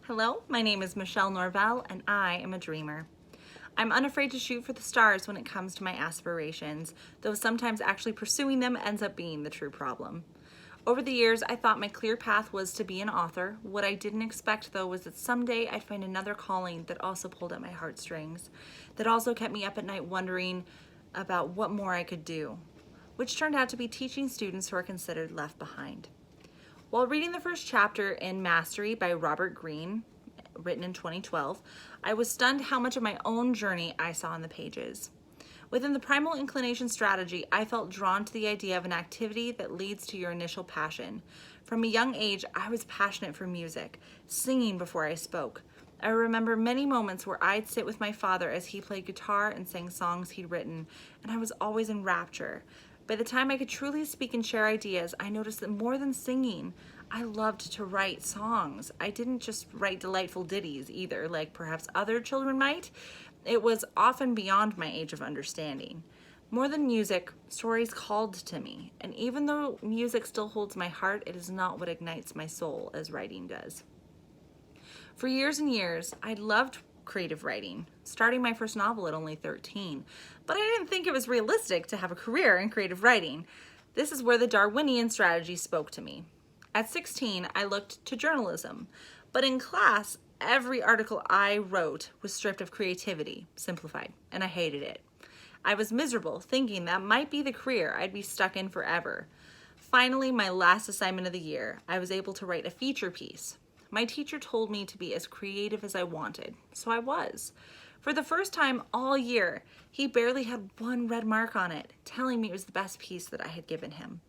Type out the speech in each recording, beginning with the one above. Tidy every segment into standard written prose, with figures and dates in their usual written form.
Hello, my name is Mycheille Norvell, and I am a dreamer. I'm unafraid to shoot for the stars when it comes to my aspirations, though sometimes actually pursuing them ends up being the true problem. Over the years, I thought my clear path was to be an author. What I didn't expect, though, was that someday I'd find another calling that also pulled at my heartstrings, that also kept me up at night wondering about what more I could do, which turned out to be teaching students who are considered left behind. While reading the first chapter in Mastery by Greene, written in 2012, I was stunned how much of my own journey I saw in the pages. Within the primal inclination strategy, I felt drawn to the idea of an activity that leads to your initial passion. From a young age, I was passionate for music, singing before I spoke. I remember many moments where I'd sit with my father as he played guitar and sang songs he'd written, and I was always in rapture. By the time I could truly speak and share ideas, I noticed that more than singing, I loved to write songs. I didn't just write delightful ditties either, like perhaps other children might. It was often beyond my age of understanding. More than music, stories called to me, and even though music still holds my heart, it is not what ignites my soul as writing does. For years and years, I loved creative writing, starting my first novel at only 13, but I didn't think it was realistic to have a career in creative writing. This is where the Darwinian strategy spoke to me. At 16, I looked to journalism, but in class, every article I wrote was stripped of creativity, simplified, and I hated it. I was miserable, thinking that might be the career I'd be stuck in forever. Finally, my last assignment of the year, I was able to write a feature piece. My teacher told me to be as creative as I wanted, so I was. For the first time all year, he barely had one red mark on it, telling me it was the best piece that I had given him.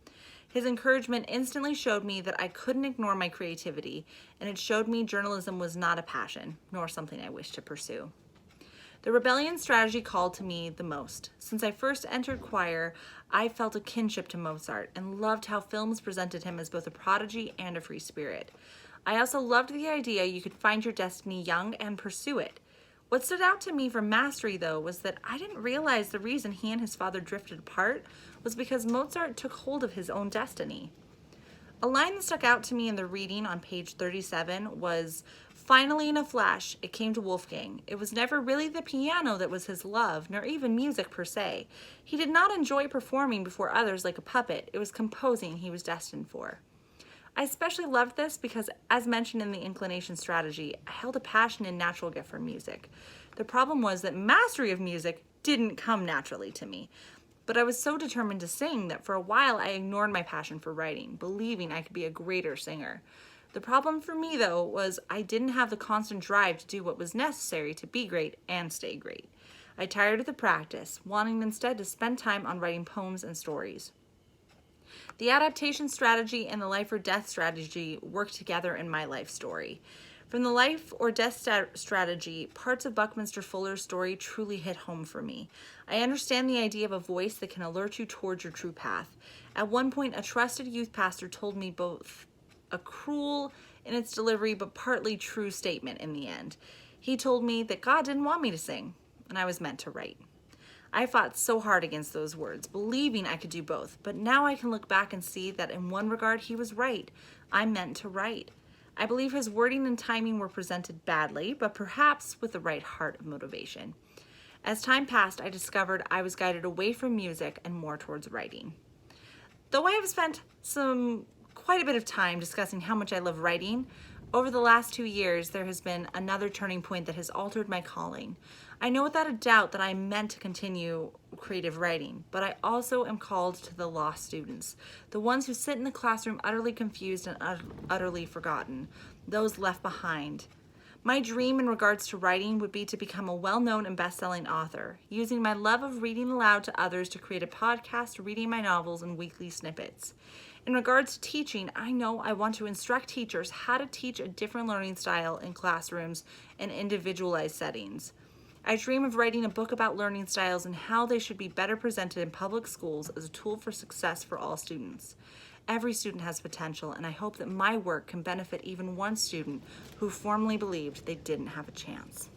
His encouragement instantly showed me that I couldn't ignore my creativity, and it showed me journalism was not a passion, nor something I wished to pursue. The rebellion strategy called to me the most. Since I first entered choir, I felt a kinship to Mozart and loved how films presented him as both a prodigy and a free spirit. I also loved the idea you could find your destiny young and pursue it. What stood out to me from Mastery, though, was that I didn't realize the reason he and his father drifted apart was because Mozart took hold of his own destiny. A line that stuck out to me in the reading on page 37 was, "Finally in a flash, it came to Wolfgang. It was never really the piano that was his love, nor even music per se. He did not enjoy performing before others like a puppet. It was composing he was destined for." I especially loved this because, as mentioned in the inclination strategy, I held a passion and natural gift for music. The problem was that mastery of music didn't come naturally to me. But I was so determined to sing that for a while I ignored my passion for writing, believing I could be a greater singer. The problem for me, though, was I didn't have the constant drive to do what was necessary to be great and stay great. I tired of the practice, wanting instead to spend time on writing poems and stories. The adaptation strategy and the life or death strategy work together in my life story. From the life or death strategy, parts of Buckminster Fuller's story truly hit home for me. I understand the idea of a voice that can alert you towards your true path. At one point, a trusted youth pastor told me both a cruel in its delivery but partly true statement in the end. He told me that God didn't want me to sing, and I was meant to write. I fought so hard against those words, believing I could do both, but now I can look back and see that in one regard he was right. I'm meant to write. I believe his wording and timing were presented badly, but perhaps with the right heart of motivation. As time passed, I discovered I was guided away from music and more towards writing. Though I have spent quite a bit of time discussing how much I love writing, over the last 2 years, there has been another turning point that has altered my calling. I know without a doubt that I'm meant to continue creative writing, but I also am called to the lost students, the ones who sit in the classroom utterly confused and utterly forgotten, those left behind. My dream in regards to writing would be to become a well-known and best-selling author, using my love of reading aloud to others to create a podcast reading my novels in weekly snippets. In regards to teaching, I know I want to instruct teachers how to teach a different learning style in classrooms and individualized settings. I dream of writing a book about learning styles and how they should be better presented in public schools as a tool for success for all students. Every student has potential, and I hope that my work can benefit even one student who formerly believed they didn't have a chance.